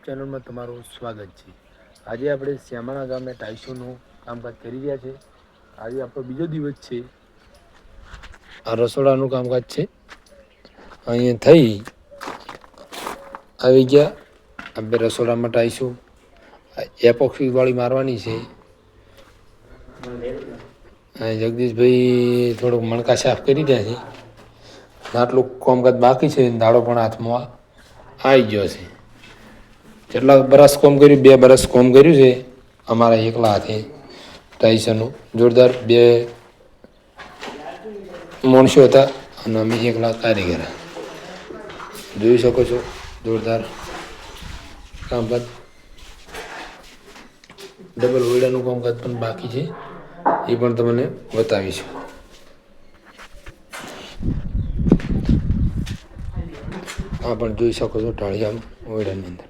ચેનલમાં તમારું સ્વાગત છે। આજે આપણે શ્યામાના ગામે ટાઈસોનું કામકાજ કરી રહ્યા છે। આજે આપણો બીજો દિવસ છે। આ રસોડાનું કામકાજ છે। અહીંયા થઈ આવી ગયા। આપણે રસોડામાં ટાઈસો એપોક્સી વાળી મારવાની છે। જગદીશભાઈ થોડુંક મણકા સાફ કરી રહ્યા છે। આટલું કામકાજ બાકી છે। દાડો પણ હાથમાં આવી ગયો છે। કેટલા બરસ કોમ કર્યું? 2 બરસ કોમ કર્યું છે અમારા એકલા હાથે। ટાઈસનનું જોરદાર 2 માણસો હતા અને અમે એકલા કારીગર। જોઈ શકો છો જોરદાર કામકાજ। ડબલ ઓયડાનું કામકાજ પણ બાકી છે, એ પણ તમને બતાવીશું। આ પણ જોઈ શકો છો ઢાળિયા ઓયડાની અંદર।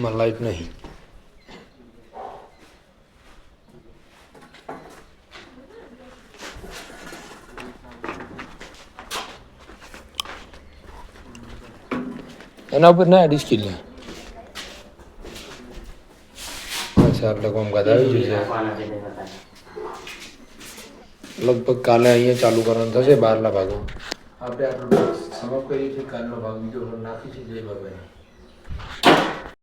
માં લાઈટ નહીં। એના ઉપર ના ડિસ્કિલ અચ્છા એટલે કામકાજ આવી ગયું છે। લગભગ કાલે અહીંયા ચાલુ કરવાનું થશે 12 ભાગો। આપણે આટલું સમાપ્ત કરીએ છીએ। કાલનો ભાગ બીજો નાખીશું। જય બાબાને।